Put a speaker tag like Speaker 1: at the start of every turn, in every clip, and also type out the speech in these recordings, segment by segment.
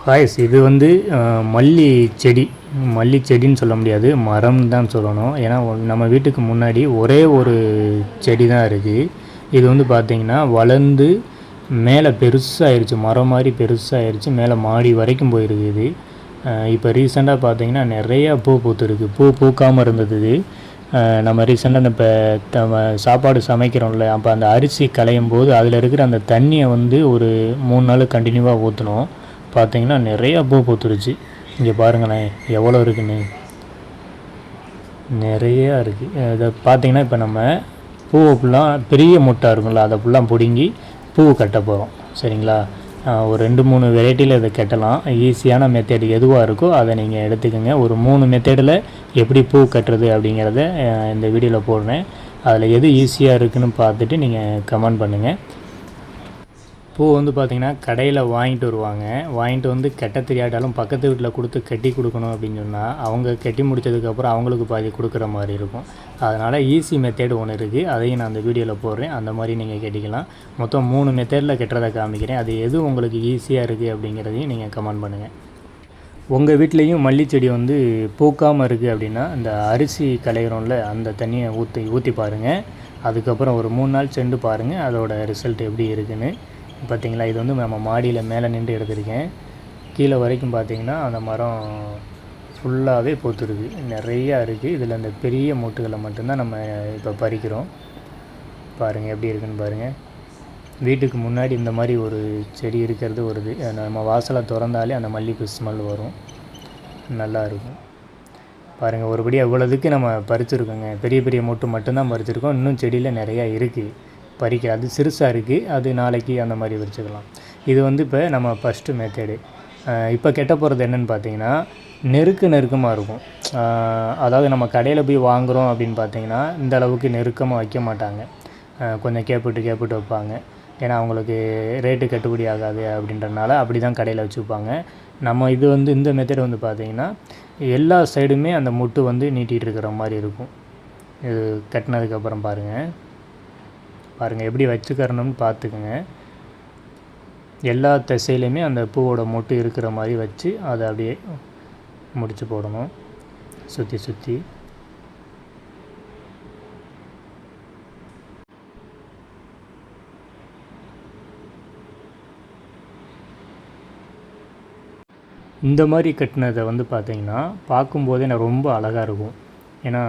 Speaker 1: Guys இது வந்து மல்லி செடி மல்லி செடின்னு சொல்ல முடியாது, மரம் தான் சொல்லணும். ஏன்னா நம்ம வீட்டுக்கு முன்னாடி ஒரே ஒரு செடி தான் இருக்குது. இது வந்து பார்த்திங்கன்னா வளர்ந்து மேலே பெருசாகிருச்சு, மரம் மாதிரி பெருசாகிருச்சு, மேலே மாடி வரைக்கும் போயிருக்குது. இப்போ ரீசெண்டாக பார்த்திங்கன்னா நிறையா பூ பூத்துருக்கு. பூ பூக்காமல் இருந்தது இது. நம்ம ரீசெண்டாக இப்போ சாப்பாடு சமைக்கிறோம்ல, அப்போ அந்த அரிசி களையும் போது அதில் இருக்கிற அந்த தண்ணியை வந்து ஒரு 3 நாள் கண்டினியூவாக ஊற்றணும். பார்த்திங்கன்னா நிறையா பூ பூத்துருச்சு. இங்கே பாருங்களேன் எவ்வளோ இருக்குன்னு, நிறையா இருக்குது. இதை பார்த்திங்கன்னா இப்போ நம்ம பூவை ஃபுல்லாக பெரிய முட்டை இருக்கும்ல, அதை ஃபுல்லாக பிடுங்கி பூ கட்ட போகிறோம். சரிங்களா? ஒரு 2-3 வெரைட்டியில் இதை கட்டலாம். ஈஸியான மெத்தேடு எதுவாக இருக்கோ அதை நீங்கள் எடுத்துக்கோங்க. ஒரு 3 மெத்தேடில் எப்படி பூ கட்டுறது அப்படிங்கிறத இந்த வீடியோவில் போடுறேன். அதில் எது ஈஸியாக இருக்குதுன்னு பார்த்துட்டு நீங்கள் கமெண்ட் பண்ணுங்கள். பூ வந்து பார்த்திங்கன்னா கடையில் வாங்கிட்டு வருவாங்க. வாங்கிட்டு வந்து கட்ட தெரியாட்டாலும் பக்கத்து வீட்டில் கொடுத்து கட்டி கொடுக்கணும் அப்படின்னு சொன்னால் அவங்க கட்டி முடித்ததுக்கப்புறம் அவங்களுக்கு பாதி கொடுக்குற மாதிரி இருக்கும். அதனால் ஈஸி மெத்தேடு ஒன்று இருக்குது, அதையும் நான் அந்த வீடியோவில் போடுறேன். அந்த மாதிரி நீங்கள் கட்டிக்கலாம். மொத்தம் 3 மெத்தேடில் கட்டுறதை காமிக்கிறேன். அது எது உங்களுக்கு ஈஸியாக இருக்குது அப்படிங்கிறதையும் நீங்கள் கமெண்ட் பண்ணுங்கள். உங்கள் வீட்லேயும் மல்லிச்செடி வந்து பூக்காமல் இருக்குது அப்படின்னா இந்த அரிசி களையிறோம்ல, அந்த தண்ணியை ஊற்றி பாருங்கள். அதுக்கப்புறம் ஒரு 3 நாள் சென்று பாருங்கள் அதோட ரிசல்ட் எப்படி இருக்குதுன்னு. பார்த்திங்களா, இது வந்து நம்ம மாடியில் மேலே நின்று எடுத்திருக்கேன். கீழே வரைக்கும் பார்த்திங்கன்னா அந்த மரம் ஃபுல்லாகவே பூத்துருக்கு, நிறையா இருக்குது. இதில் அந்த பெரிய மூட்டுகளை மட்டும்தான் நம்ம இப்போ பறிக்கிறோம். பாருங்கள் எப்படி இருக்குதுன்னு பாருங்கள். வீட்டுக்கு முன்னாடி இந்த மாதிரி ஒரு செடி இருக்கிறது வருது. நம்ம வாசலை திறந்தாலே அந்த மல்லிகைப்பூ ஸ்மெல் வரும், நல்லாயிருக்கும். பாருங்கள், ஒருபடி அவ்வளோதுக்கு நம்ம பறிச்சுருக்கோங்க. பெரிய பெரிய மொட்டு மட்டும்தான் பறிச்சுருக்கோம். இன்னும் செடியில் நிறையா இருக்குது பறிக்க. அது சிறுசாக இருக்குது, அது நாளைக்கு அந்த மாதிரி வச்சுக்கலாம். இது வந்து இப்போ நம்ம ஃபஸ்ட்டு மெத்தேடு. இப்போ கெட்ட போகிறது என்னென்னு பார்த்தீங்கன்னா நெருக்கமாக இருக்கும். அதாவது நம்ம கடையில் போய் வாங்குகிறோம் அப்படின்னு பார்த்தீங்கன்னா இந்த அளவுக்கு நெருக்கமாக வைக்க மாட்டாங்க. கொஞ்சம் கேப்பிட்டு வைப்பாங்க. ஏன்னா அவங்களுக்கு ரேட்டு கட்டுப்படி ஆகாது அப்படின்றனால அப்படி தான் கடையில் வச்சுப்பாங்க. நம்ம இது வந்து இந்த மெத்தட் வந்து பார்த்திங்கன்னா எல்லா சைடுமே அந்த முட்டு வந்து நீட்டிகிட்டு இருக்கிற மாதிரி இருக்கும். இது கட்டினதுக்கப்புறம் பாருங்கள் எப்படி வச்சுக்கிறணும்னு பார்த்துக்குங்க. எல்லா திசையிலையுமே அந்த பூவோட மொட்டு இருக்கிற மாதிரி வச்சு அதை அப்படியே முடிச்சு போடணும், சுற்றி. இந்த மாதிரி கட்டினதை வந்து பார்த்திங்கன்னா பார்க்கும்போதே நான் ரொம்ப அழகாக இருக்கும். ஏன்னா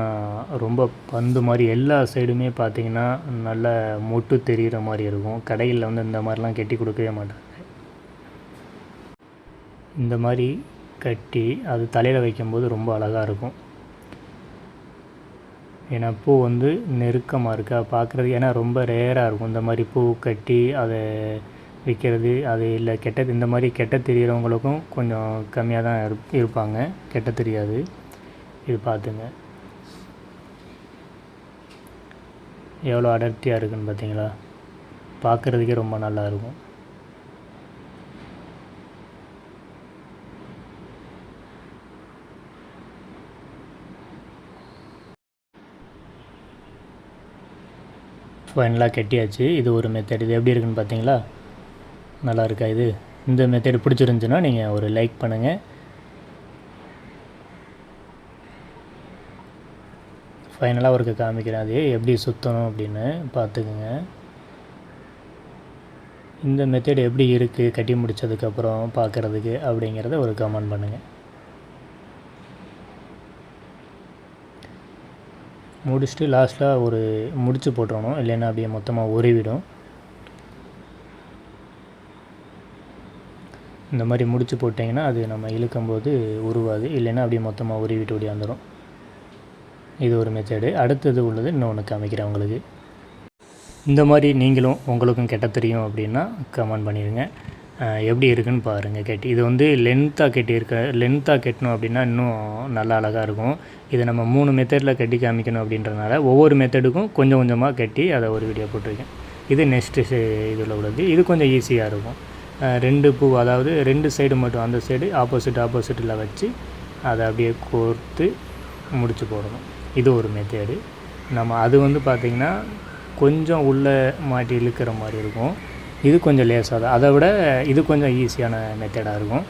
Speaker 1: ரொம்ப பந்து மாதிரி எல்லா சைடுமே பார்த்திங்கன்னா நல்ல மொட்டு தெரிகிற மாதிரி இருக்கும். கடையில் வந்து இந்த மாதிரிலாம் கட்டி கொடுக்கவே மாட்டாங்க. இந்த மாதிரி கட்டி அது தலையில் வைக்கும்போது ரொம்ப அழகாக இருக்கும். ஏன்னா பூ வந்து நெருக்கமாக இருக்கா பார்க்குறது, ஏன்னா ரொம்ப ரேராக இருக்கும் இந்த மாதிரி பூ கட்டி அதை விற்கிறது. அது இல்லை இந்த மாதிரி கெட்ட தெரிகிறவங்களுக்கும் கொஞ்சம் கம்மியாக தான் இருப்பாங்க, கெட்ட தெரியாது. இது பார்த்துங்க எவ்வளோ அடர்த்தியாக இருக்குதுன்னு பார்த்தீங்களா? பார்க்குறதுக்கே ரொம்ப நல்லாயிருக்கும். ஃபைனலாக கட்டியாச்சு. இது ஒரு மெத்தட். இது எப்படி இருக்குதுன்னு பார்த்தீங்களா? நல்லா இருக்கா? இது இந்த மெத்தட் பிடிச்சிருந்துச்சுன்னா நீங்கள் ஒரு லைக் பண்ணுங்கள். ஃபைனலாக ஒருக்கு காமிக்கிறேன் அது எப்படி சுற்றணும் அப்படின்னு பார்த்துக்குங்க. இந்த மெத்தட் எப்படி இருக்குது கட்டி முடித்ததுக்கப்புறம் பார்க்குறதுக்கு அப்படிங்கிறத ஒரு கமெண்ட் பண்ணுங்கள். முடிச்சுட்டு லாஸ்ட்டில் ஒரு முடிச்சு போட்டுறணும், இல்லைன்னா அப்படியே மொத்தமாக உருவிடும். இந்த மாதிரி முடிச்சு போட்டிங்கன்னா அது நம்ம இழுக்கும்போது உருவாது, இல்லைன்னா அப்படியே மொத்தமாக உருவிட்டு ஓடியாந்துடும். இது ஒரு மெத்தேடு. அடுத்தது உள்ளது இன்னொன்று காமிக்கிறேன் உங்களுக்கு. இந்த மாதிரி நீங்களும் உங்களுக்கும் கெட்ட தெரியும் அப்படின்னா கமெண்ட் பண்ணிடுங்க. எப்படி இருக்குன்னு பாருங்கள் கட்டி. இது வந்து லென்த்தாக கட்டணும் அப்படின்னா இன்னும் நல்லா அழகாக இருக்கும். இதை நம்ம 3 மெத்தடில் கட்டி காமிக்கணும் அப்படின்றனால ஒவ்வொரு மெத்தடுக்கும் கொஞ்சம் கொஞ்சமாக கட்டி அதை ஒரு வீடியோ போட்டிருக்கேன். இது நெக்ஸ்ட்டு இதில் உள்ளது. இது கொஞ்சம் ஈஸியாக இருக்கும். 2 பூ, அதாவது 2 சைடு மட்டும், அந்த சைடு ஆப்போசிட்டில் வச்சு அதை அப்படியே கோர்த்து முடிச்சு போடணும். இது ஒரு மெத்தேடு. நம்ம அது வந்து பார்த்திங்கன்னா கொஞ்சம் உள்ளே மாட்டி இழுக்கிற மாதிரி இருக்கும். இது கொஞ்சம் லேசாக தான், அதை விட இது கொஞ்சம் ஈஸியான மெத்தடாக இருக்கும்.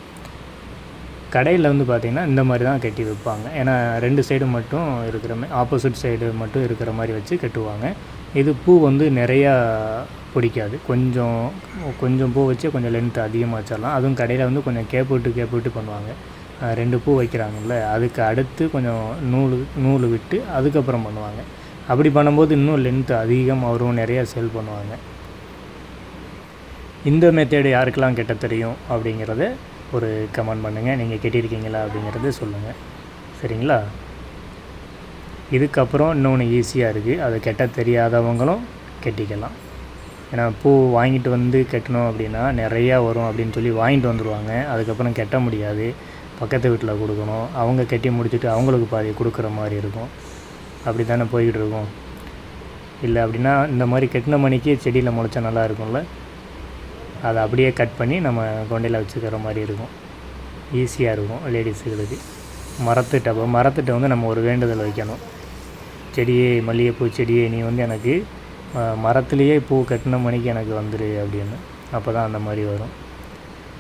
Speaker 1: கடையில் வந்து பார்த்திங்கன்னா இந்த மாதிரி தான் கட்டி வைப்பாங்க. ஏன்னா 2 சைடு மட்டும் இருக்கிற மாதிரி, ஆப்போசிட் சைடு மட்டும் இருக்கிற மாதிரி வச்சு கட்டுவாங்க. இது பூ வந்து நிறையா பிடிக்காது. கொஞ்சம் கொஞ்சம் பூ வச்சு கொஞ்சம் லென்த் அதிகமாக வச்சிடலாம். அதுவும் கடையில் வந்து கொஞ்சம் கேப் விட்டு பண்ணுவாங்க. 2 பூ வைக்கிறாங்கல்ல, அதுக்கு அடுத்து கொஞ்சம் நூல் விட்டு அதுக்கப்புறம் பண்ணுவாங்க. அப்படி பண்ணும்போது இன்னும் லென்த்து அதிகமாக வரும், நிறையா சேல் பண்ணுவாங்க. இந்த மெத்தேடு யாருக்கெல்லாம் கெட்ட தெரியும் அப்படிங்கிறத ஒரு கமெண்ட் பண்ணுங்கள். நீங்கள் கெட்டியிருக்கீங்களா அப்படிங்கிறத சொல்லுங்கள். சரிங்களா? இதுக்கப்புறம் இன்னொன்று ஈஸியாக இருக்குது. அதை கெட்ட தெரியாதவங்களும் கெட்டிக்கலாம். ஏன்னா பூ வாங்கிட்டு வந்து கட்டணும் அப்படின்னா நிறையா வரும் அப்படின்னு சொல்லி வாங்கிட்டு வந்துடுவாங்க. அதுக்கப்புறம் கட்ட முடியாது, பக்கத்து வீட்டில் கொடுக்கணும். அவங்க கட்டி முடிச்சுட்டு அவங்களுக்கு பாதி கொடுக்குற மாதிரி இருக்கும். அப்படி தானே போய்கிட்டு இருக்கும். இல்லை அப்படின்னா இந்த மாதிரி கட்டின மணிக்கு செடியில் முளைச்சா நல்லா இருக்கும்ல, அதை அப்படியே கட் பண்ணி நம்ம கொண்டையில் வச்சுக்கிற மாதிரி இருக்கும். ஈஸியாக இருக்கும் லேடிஸுகளுக்கு. மரத்துட்ட வந்து நம்ம ஒரு வேண்டுதல் வைக்கணும். செடியே, மல்லிகைப்பூ செடியே, நீ வந்து எனக்கு மரத்துலேயே பூ கட்டின மணிக்கு எனக்கு வந்துடு அப்படின்னு. அப்போ தான் அந்த மாதிரி வரும்.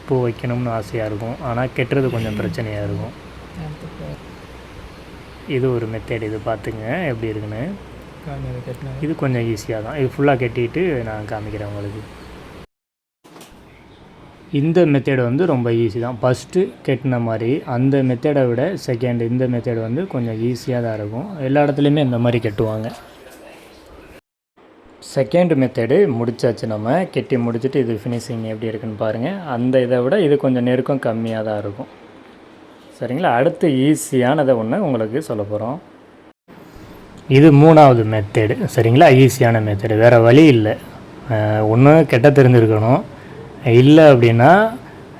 Speaker 1: பூ வைக்கணும்னு ஆசையாக இருக்கும், ஆனால் கெட்டுறது கொஞ்சம் பிரச்சனையாக இருக்கும். இது ஒரு மெத்தேட். இது பார்த்துங்க எப்படி இருக்குன்னு. இது கொஞ்சம் ஈஸியாக தான். இது ஃபுல்லாக கட்டிட்டு நான் காமிக்கிறேன் உங்களுக்கு. இந்த மெத்தேடு வந்து ரொம்ப ஈஸி தான். ஃபஸ்ட்டு கட்டின மாதிரி அந்த மெத்தேடை விட செகண்ட் இந்த மெத்தேடு வந்து கொஞ்சம் ஈஸியாக தான் இருக்கும். எல்லா இடத்துலையுமே இந்த மாதிரி கட்டுவாங்க. செகண்ட் மெத்தேடு முடிச்சாச்சு. நம்ம கட்டி முடிச்சுட்டு இது ஃபினிஷிங் எப்படி இருக்குன்னு பாருங்கள். அந்த இதை விட இது கொஞ்சம் நெருக்கம் கம்மியாக தான் இருக்கும். சரிங்களா? அடுத்து ஈஸியானதை ஒன்று உங்களுக்கு சொல்ல போகிறோம். இது 3வது மெத்தேடு. சரிங்களா? ஈஸியான மெத்தேடு. வேறு வழி இல்லை. ஒன்று கெட்ட தெரிஞ்சிருக்கணும். இல்லை அப்படின்னா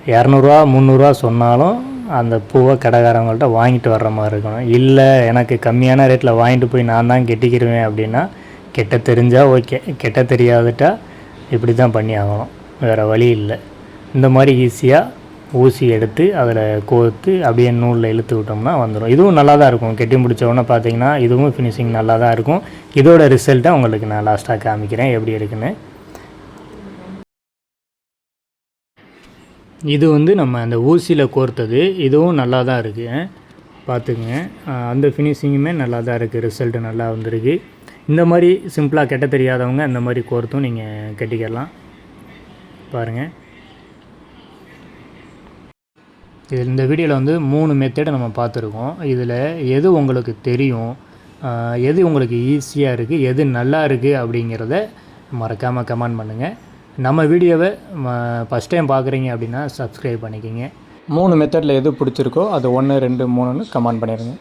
Speaker 1: 200 300 சொன்னாலும் அந்த பூவை கடைக்காரங்கள்ட்ட வாங்கிட்டு வர்ற மாதிரி இருக்கணும். இல்லை எனக்கு கம்மியான ரேட்டில் வாங்கிட்டு போய் நான் தான் கெட்டிக்கிடுவேன் அப்படின்னா, கெட்ட தெரிஞ்சால் ஓகே, கெட்ட தெரியாதுட்டா இப்படி தான் பண்ணி ஆகணும். வேறு வழி இல்லை. இந்த மாதிரி ஈஸியாக ஊசி எடுத்து அதில் கோர்த்து அப்படியே நூலில் இழுத்து விட்டோம்னா வந்துடும். இதுவும் நல்லா தான் இருக்கும். கெட்டி முடித்தோடனே பார்த்தீங்கன்னா இதுவும் ஃபினிஷிங் நல்லா தான் இருக்கும். இதோட ரிசல்ட்டை உங்களுக்கு நான் லாஸ்ட்டாக காமிக்கிறேன் எப்படி இருக்குன்னு. இது வந்து நம்ம அந்த ஊசியில் கோர்த்தது. இதுவும் நல்லா தான் இருக்குது, பார்த்துக்குங்க. அந்த ஃபினிஷிங்குமே நல்லா தான் இருக்குது. ரிசல்ட்டு நல்லா வந்திருக்கு. இந்த மாதிரி சிம்பிளாக கெட்ட தெரியாதவங்க இந்த மாதிரி கோர்த்தும் நீங்கள் கட்டிக்கலாம். பாருங்கள். இதில் இந்த வீடியோவில் வந்து 3 மெத்தேடை நம்ம பார்த்துருக்கோம். இதில் எது உங்களுக்கு தெரியும், எது உங்களுக்கு ஈஸியாக இருக்குது, எது நல்லா இருக்குது அப்படிங்கிறத மறக்காமல் கமெண்ட் பண்ணுங்கள். நம்ம வீடியோவை ஃபஸ்ட் டைம் பார்க்குறீங்க அப்படின்னா சப்ஸ்கிரைப் பண்ணிக்கோங்க. 3 மெத்தடில் எது பிடிச்சிருக்கோ அது 1 2 3ன்னு கமெண்ட் பண்ணிடுங்க.